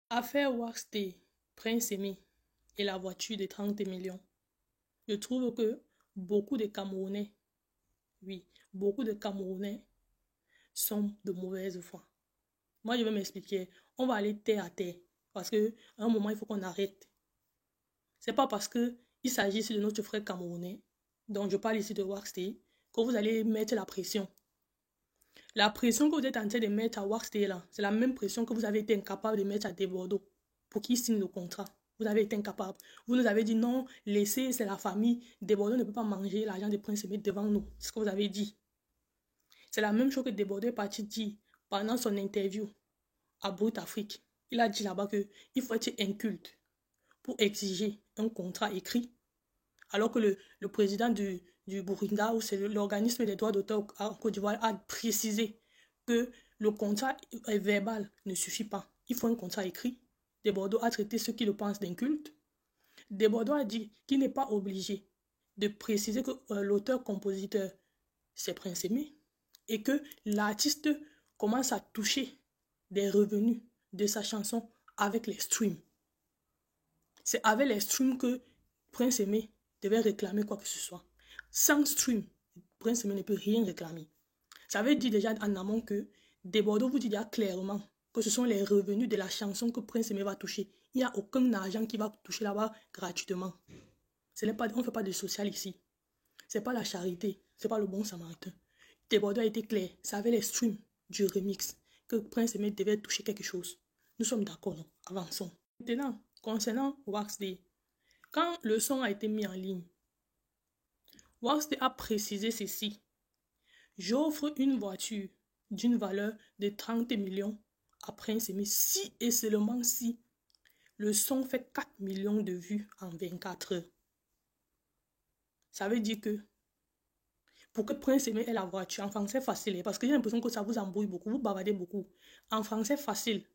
Affaire Waxday, Prince Aimé et la voiture de 30 millions. Je trouve que beaucoup de Camerounais, oui, beaucoup de Camerounais sont de mauvaise foi. Moi, je vais m'expliquer. On va aller terre à terre. Parce qu'à un moment, il faut qu'on arrête. C'est pas parce que il s'agit ici de notre frère camerounais, donc je parle ici de Waxday, que vous allez mettre la pression. La pression que vous êtes en train de mettre à Waxday là, c'est la même pression que vous avez été incapable de mettre à Desbordeaux pour qu'il signe le contrat. Vous avez été incapable. Vous nous avez dit non, laissez, c'est la famille. Desbordeaux ne peut pas manger l'argent des Prince Aimé devant nous. C'est ce que vous avez dit. C'est la même chose que Desbordeaux est parti dire pendant son interview à Brut Afrique. Il a dit là-bas qu'il faut être inculte pour exiger un contrat écrit. Alors que le président du Burkina, ou c'est l'organisme des droits d'auteur en Côte d'Ivoire, a précisé que le contrat verbal ne suffit pas. Il faut un contrat écrit. Desbordeaux a traité ceux qui le pensent d'inculte. Desbordeaux a dit qu'il n'est pas obligé de préciser que l'auteur-compositeur, c'est Prince Aimé, et que l'artiste commence à toucher des revenus de sa chanson avec les streams. C'est avec les streams que Prince Aimé devait réclamer quoi que ce soit. Sans stream, Prince Aimé ne peut rien réclamer. Ça veut dire déjà en amont que Desbordeaux vous dit déjà clairement que ce sont les revenus de la chanson que Prince Aimé va toucher. Il n'y a aucun argent qui va toucher là-bas gratuitement. On ne fait pas de social ici. Ce n'est pas la charité, ce n'est pas le bon samaritain. Desbordeaux a été clair, c'est avec les streams du remix que Prince Aimé devait toucher quelque chose. Nous sommes d'accord, non? Avançons. Maintenant, concernant Waxday, quand le son a été mis en ligne, Waxday a précisé ceci. J'offre une voiture d'une valeur de 30 millions à Prince Aimé si et seulement si le son fait 4 millions de vues en 24 heures. Ça veut dire que pour que Prince Aimé ait la voiture, en français facile, parce que j'ai l'impression que ça vous embrouille beaucoup, vous bavardez beaucoup. En français facile,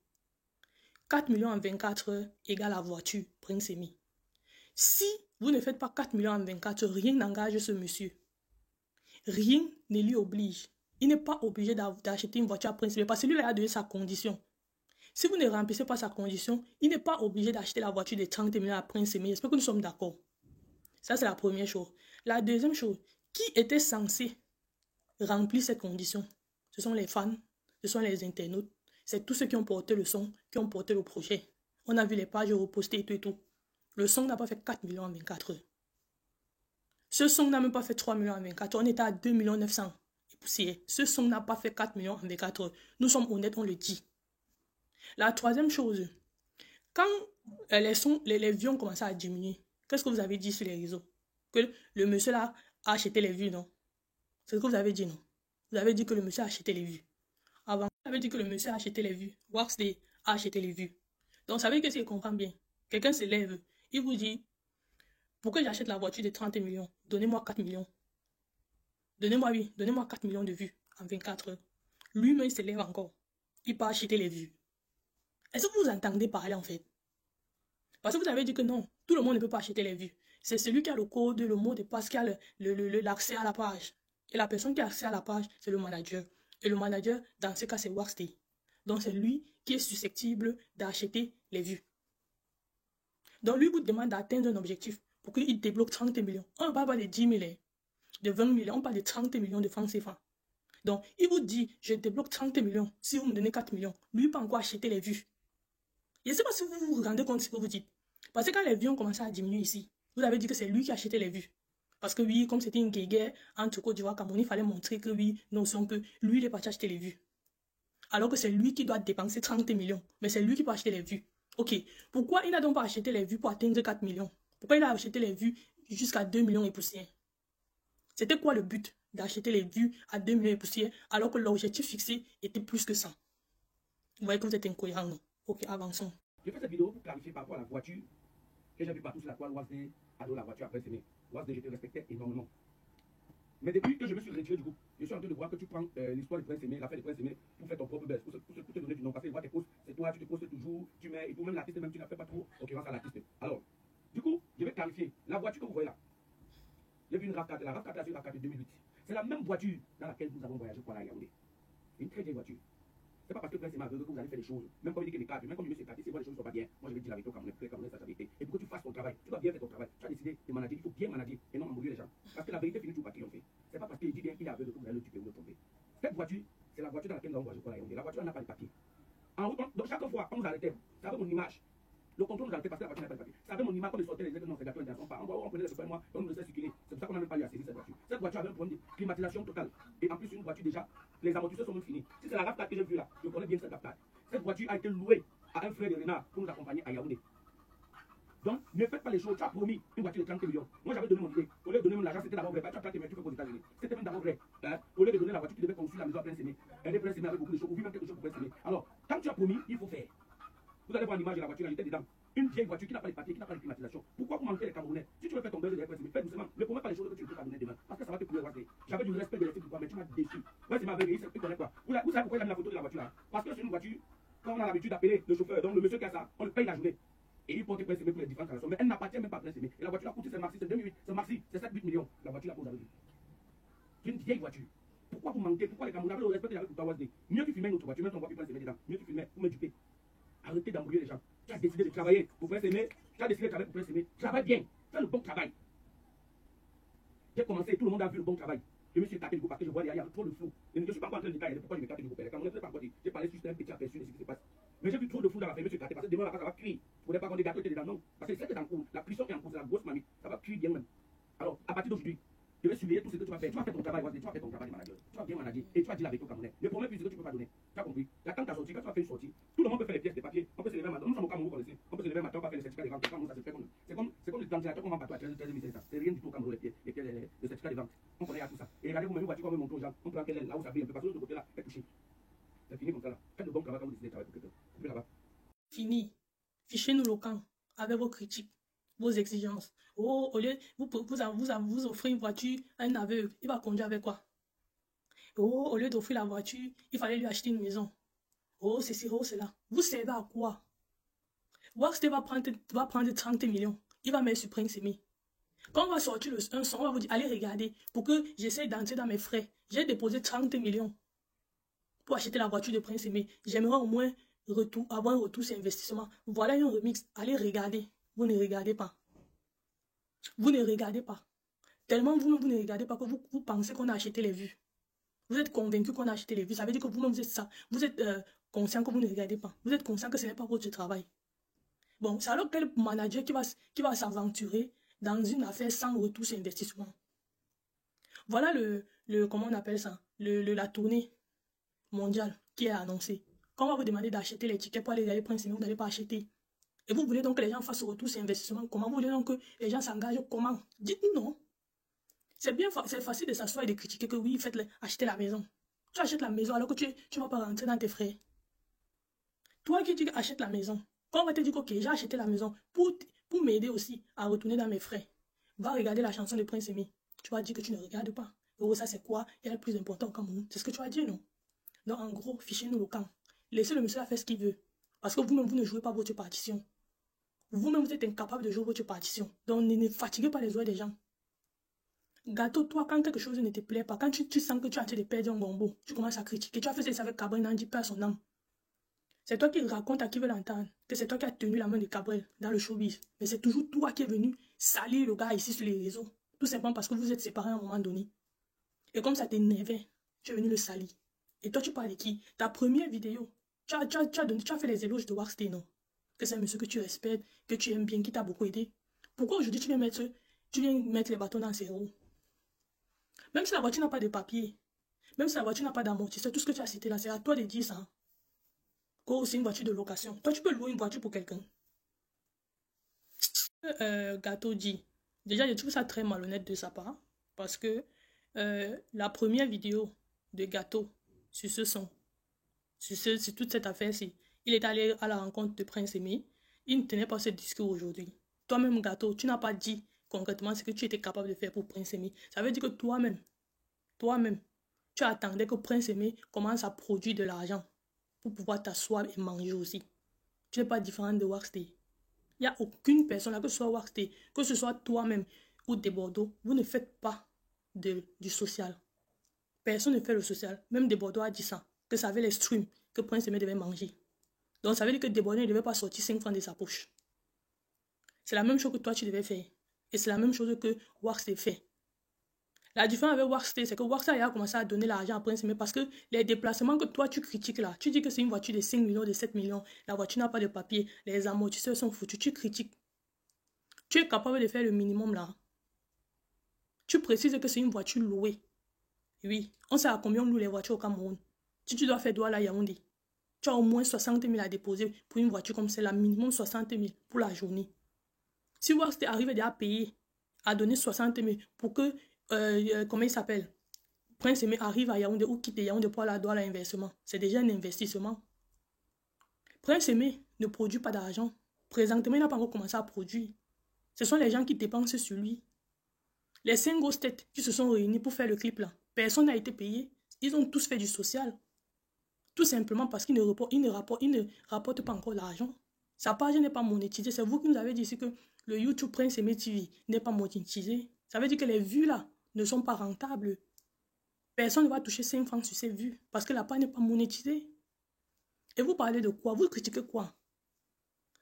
4 millions en 24 heures égale la voiture, Prince Aimé. Si vous ne faites pas 4 millions en 24 heures, rien n'engage ce monsieur. Rien ne lui oblige. Il n'est pas obligé d'acheter une voiture à Prince Aimé parce que lui, il a donné sa condition. Si vous ne remplissez pas sa condition, il n'est pas obligé d'acheter la voiture de 30 millions à Prince Aimé. J'espère que nous sommes d'accord. Ça, c'est la première chose. La deuxième chose, qui était censé remplir cette condition? Ce sont les fans, ce sont les internautes, c'est tous ceux qui ont porté le son, qui ont porté le projet. On a vu les pages repostées et tout et tout. Le son n'a pas fait 4 millions en 24 heures. Ce son n'a même pas fait 3 millions en 24 heures. On était à 2 900 000 et poussière. Ce son n'a pas fait 4 millions en 24 heures. Nous sommes honnêtes, on le dit. La troisième chose, quand les vues ont commencé à diminuer, qu'est-ce que vous avez dit sur les réseaux? Que le monsieur là a acheté les vues, non? C'est ce que vous avez dit, non? Vous avez dit que le monsieur a acheté les vues. Avant, vous avez dit que le monsieur a acheté les vues. Waxday a acheté les vues. Donc, ça veut dire que s'il comprend bien, quelqu'un se lève, il vous dit, pourquoi j'achète la voiture de 30 millions? Donnez-moi 4 millions. Donnez-moi 4 millions de vues en 24 heures. Lui-même, il se lève encore. Il part acheter les vues. Est-ce que vous entendez parler en fait? Parce que vous avez dit que non, tout le monde ne peut pas acheter les vues. C'est celui qui a le code, le mot de passe, qui a l'accès à la page. Et la personne qui a accès à la page, c'est le manager. Et le manager, dans ce cas, c'est Waxday. Donc, c'est lui qui est susceptible d'acheter les vues. Donc, lui vous demande d'atteindre un objectif pour qu'il débloque 30 millions. On ne parle pas de 10 000, de 20 millions, on parle de 30 millions de francs CFA. Donc, il vous dit, je débloque 30 millions si vous me donnez 4 millions. Lui, pas encore acheter les vues. Je ne sais pas si vous vous rendez compte de ce que vous dites. Parce que quand les vues ont commencé à diminuer ici, vous avez dit que c'est lui qui achetait les vues. Parce que oui, comme c'était une guerre entre Côte d'Ivoire et Cameroun, il fallait montrer que oui, non, que lui, il est parti acheter les vues. Alors que c'est lui qui doit dépenser 30 millions. Mais c'est lui qui peut acheter les vues. Ok. Pourquoi il n'a donc pas acheté les vues pour atteindre 4 millions? Pourquoi il a acheté les vues jusqu'à 2 millions et poussière? C'était quoi le but d'acheter les vues à 2 millions et poussière alors que l'objectif fixé était plus que ça? Vous voyez que vous êtes incohérent, non? Ok, avançons. Je fais cette vidéo pour clarifier par rapport à la voiture que j'ai vu partout sur la toile. Waxday a donné la voiture après Aimé. Waxday, je te respectais énormément. Mais depuis que je me suis retiré du groupe, je suis en train de voir que tu prends l'histoire de Prince Aimé, l'affaire de Prince Aimé, pour faire ton propre buzz, pour te donner du nom. Parce que je vois tes posts, c'est toi, tu te postes toujours, tu mets, et tout, même l'artiste, même tu n'as fait pas trop occurrence à l'artiste. Alors, du coup, je vais clarifier. La voiture que vous voyez là, j'ai vu une RAV4, la RAV4 là, c'est une RAV4 de 2008. C'est la même voiture dans laquelle nous avons voyagé pour aller à Yaoundé. Une très vieille voiture. C'est pas parce que Prince Aimé a besoin que vous allez faire des choses. Même comme il dit que les cadres, même comme je veux ces cadres, c'est quoi les choses ne sont pas arrêtait. Ça avait mon image. Le contrôle nous arrêtait parce que la voiture n'a pas de papier. Ça avait mon image quand on sortait les non, c'est Gâteau intéressant pas. On prenait les papiers, moi, on nous laissait circuler. C'est pour ça qu'on n'a même pas eu à saisir cette voiture. Cette voiture avait un problème de climatisation totale. Et en plus, une voiture déjà, les amortisseurs sont même finis. Si c'est la RAV4 que j'ai vue là, je connais bien cette RAV4. Cette voiture a été louée à un frère de Renard pour nous accompagner à Yaoundé. Donc, ne faites pas les choses. Tu as promis une voiture de 30 millions. Moi, j'avais donné mon idée. Au lieu de donner mon argent, c'était d'abord vrai. Tu as 30 millions, tu fais aux États-Unis. C'était même d'abord vrai. Hein? Au lieu de donner la voiture, tu devais construire la maison à plein sémé. Elle est plein sémé avec beaucoup de choses. Ou même quelque chose pour plein sémé. Alors, quand tu as promis, il faut faire. Vous allez voir l'image de la voiture, j'étais dedans. Une vieille voiture qui n'a pas de papier, qui n'a pas de climatisation. Pourquoi vous manquez les Camerounais? Si tu veux faire ton beurre de plein sémé, fais doucement. Ne promets pas les choses que tu ne peux pas donner demain. Parce que ça va te couler. J'avais du respect de l'équipe, mais tu m'as déçu. Ouais, c'est ma vérité, c'est quoi. Vous savez pourquoi il a mis la photo de la voiture là? Parce que c'est une voiture, quand on a l'habitude d'appeler le chauffeur, donc le monsieur qui a ça, on le paye la journée. Et il porte plein sémé pour les différentes installations. Mais elle n'appartient même pas à plein sémé. Et la voiture a coûté, c'est Maxi, c'est 2008, c'est Maxi, c'est 7-8 millions. La voiture là, vous avez vu. C'est une vieille voiture. Pourquoi vous manquez? Pourquoi les Camerounais avez le respect de la pour Tawazde? Mieux que filmer une autre voiture, même ton voiture plein sémé dedans. Mieux que filmer pour m'éduquer. Arrêtez d'embrouiller les gens. Tu as décidé de travailler pour plein sémé. Tu as décidé de travailler pour plein sémé. Travaille bien. Fais le bon travail. J'ai commencé, tout le monde a vu le bon travail. Je me suis tapé du coup parce que je vois derrière, il y a trop de flou. Je ne suis pas encore en train de détailler pourquoi je me tape du coup. Les Camerounais ne pas encore dit. J'ai parlé juste un petit aperçu de ce qui se passe. Mais j'ai vu trop de flou dans la famille, je me suis tapé parce que demain, ça va cuire. Vous ne voulez pas qu'on des gâteaux dedans, non. Parce que c'est que c'est en cours. La pression est en cours, c'est la grosse mamie. Ça va cuire bien même. Alors, à partir d'aujourd'hui, je vais surveiller tout ce que tu vas faire. Tu vas faire ton travail, tu vas faire ton travail de manager. Tu vas bien manager et tu vas dire la vérité aux Camerounais. Ne promets plus ce que tu ne peux pas donner. Tu as compris? Quand tu as sorti, quand tu as fait une sortie, tout le monde peut faire les pièces de papier. On peut se lever un matin. Nous sommes au Cameroun, vous connaissez. On peut se lever un matin, on va faire les certificats de vente. Comment ça se fait? C'est comme les ventilateurs qu'on vend partout à 13 500. C'est rien du tout au Cameroun, les certificats de vente. On connaît à tout ça. Et regardez, vous même une voiture, on veut montrer aux gens. On prend quelle là où ça brille un peu. Parce que de l'autre côté là, est touché. C'est fini comme ça là. Faites le bon travail quand vous décidez de travailler pour quelqu'un. Vous là-bas. Fini. Fichez-nous le camp avec vos critiques, vos exigences. Oh, au lieu, vous offrez une voiture à un aveugle, il va conduire avec quoi? Oh, au lieu d'offrir la voiture, il fallait lui acheter une maison. Oh, c'est oh, c'est là. Vous servez à quoi? Waxte va prendre 30 millions. Il va mettre sur Prince Aimé. Quand on va sortir un son, on va vous dire, allez regarder, pour que j'essaie d'entrer dans mes frais. J'ai déposé 30 millions pour acheter la voiture de Prince Aimé. J'aimerais au moins avoir un retour sur investissement. Voilà un remix. Allez regarder. Vous ne regardez pas. Vous ne regardez pas. Tellement vous ne regardez pas que vous pensez qu'on a acheté les vues. Vous êtes convaincu qu'on a acheté les vues. Ça veut dire que vous-même, vous êtes ça. Vous êtes conscient que vous ne regardez pas. Vous êtes conscient que ce n'est pas votre travail. Bon, c'est alors quel manager qui va s'aventurer dans une affaire sans retour sur investissement. Voilà comment on appelle ça, la tournée mondiale qui est annoncée. Quand on va vous demander d'acheter les tickets pour aller Prince Aimé, vous n'allez pas acheter. Et vous voulez donc que les gens fassent retour sur investissement. Comment vous voulez donc que les gens s'engagent? Comment? Dites-nous non. C'est facile de s'asseoir et de critiquer que oui, achetez la maison. Tu achètes la maison alors que tu ne vas pas rentrer dans tes frais. Toi qui dis achète la maison, quand on va te dire que ok, j'ai acheté la maison pour m'aider aussi à retourner dans mes frais, va regarder la chanson de Prince Aimé. Tu vas dire que tu ne regardes pas. Oh, ça c'est quoi? Il y a le plus important au Cameroun. C'est ce que tu vas dire, non? Donc en gros, fichez-nous le camp. Laissez le monsieur faire ce qu'il veut. Parce que vous-même, vous ne jouez pas votre partition. Vous-même, vous êtes incapable de jouer votre partition. Donc ne fatiguez pas les oreilles des gens. Gâteau, toi, quand quelque chose ne te plaît pas, quand tu sens que tu es en train de perdre un gombo, tu commences à critiquer. Tu as fait ça avec Cabrel, n'en dis pas à son âme. C'est toi qui raconte à qui veut l'entendre que c'est toi qui as tenu la main de Cabrel dans le showbiz. Mais c'est toujours toi qui es venu salir le gars ici sur les réseaux. Tout simplement parce que vous êtes séparés à un moment donné. Et comme ça t'énervait, tu es venu le salir. Et toi, tu parles de qui? Ta première vidéo, tu as fait les éloges de Waxte, non? Que c'est un monsieur que tu respectes, que tu aimes bien, qui t'a beaucoup aidé. Pourquoi aujourd'hui tu viens mettre les bâtons dans ses roues? Même si la voiture n'a pas de papier, même si la voiture n'a pas d'amortisseur, tout ce que tu as cité là, c'est à toi de dire ça. Oh, c'est une voiture de location. Toi, tu peux louer une voiture pour quelqu'un. Gâteau dit. Déjà, je trouve ça très malhonnête de sa part. Parce que la première vidéo de Gâteau sur ce son, sur toute cette affaire-ci, il est allé à la rencontre de Prince Aimé. Il ne tenait pas ce discours aujourd'hui. Toi-même, Gâteau, tu n'as pas dit concrètement ce que tu étais capable de faire pour Prince Aimé. Ça veut dire que toi-même, tu attendais que Prince Aimé commence à produire de l'argent pour pouvoir t'asseoir et manger aussi. Tu n'es pas différent de Waxte. Il n'y a aucune personne, là, que ce soit Waxte, que ce soit toi-même ou des Bordeaux, vous ne faites pas du social. Personne ne fait le social. Même des Bordeaux a dit ça, que ça avait les streams que Prince Aimé devait manger. Donc ça veut dire que des Bordeaux ne devait pas sortir 5 francs de sa poche. C'est la même chose que toi tu devais faire. Et c'est la même chose que Waxte fait. La différence avec Workstar, c'est que Workstar a commencé à donner l'argent à Prince Aimé parce que les déplacements que toi tu critiques là, tu dis que c'est une voiture de 5 millions, de 7 millions, la voiture n'a pas de papier, les amortisseurs sont foutus, tu critiques. Tu es capable de faire le minimum là. Tu précises que c'est une voiture louée. Oui, on sait à combien on loue les voitures au Cameroun. Si tu dois faire Douala Yaoundé, tu as au moins 60 000 à déposer pour une voiture comme celle-là, minimum 60 000 pour la journée. Si Workstar arrive déjà à payer, à donner 60 000 pour que, comment il s'appelle, Prince Aimé arrive à Yaoundé ou quitte Yaoundé pour aller à Douala inversement, c'est déjà un investissement. Prince Aimé ne produit pas d'argent. Présentement, il n'a pas encore commencé à produire. Ce sont les gens qui dépensent sur lui. Les 5 grosses têtes qui se sont réunies pour faire le clip là, personne n'a été payé. Ils ont tous fait du social. Tout simplement parce qu'ils ne rapportent pas encore l'argent. Sa page n'est pas monétisée. C'est vous qui nous avez dit ici que le YouTube Prince Aimé TV n'est pas monétisé. Ça veut dire que les vues là ne sont pas rentables. Personne ne va toucher 5 francs sur ces vues parce que la page n'est pas monétisée. Et vous parlez de quoi? Vous critiquez quoi?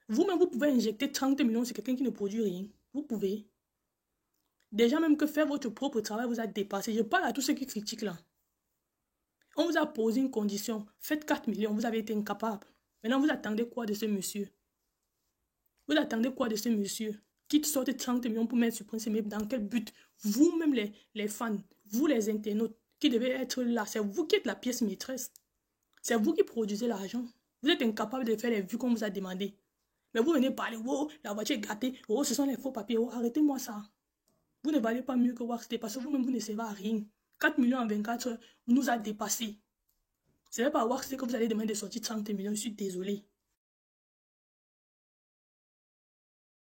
Vous-même, vous pouvez injecter 30 millions sur quelqu'un qui ne produit rien. Vous pouvez. Déjà même que faire votre propre travail vous a dépassé. Je parle à tous ceux qui critiquent là. On vous a posé une condition. Faites 4 millions, vous avez été incapable. Maintenant, vous attendez quoi de ce monsieur? Vous attendez quoi de ce monsieur qui sorte 30 millions pour mettre sur Prince Aimé? Dans quel but? Vous-même les fans, vous les internautes qui devez être là, c'est vous qui êtes la pièce maîtresse. C'est vous qui produisez l'argent. Vous êtes incapable de faire les vues qu'on vous a demandé. Mais vous venez parler, oh, la voiture est gâtée, oh, ce sont les faux papiers, oh, arrêtez-moi ça. Vous ne valez pas mieux que Workstar parce que vous-même, vous ne servez à rien. 4 millions en 24 heures nous a dépassé. Ce n'est pas à Workstar que vous allez demander de sortir 30 millions, je suis désolé.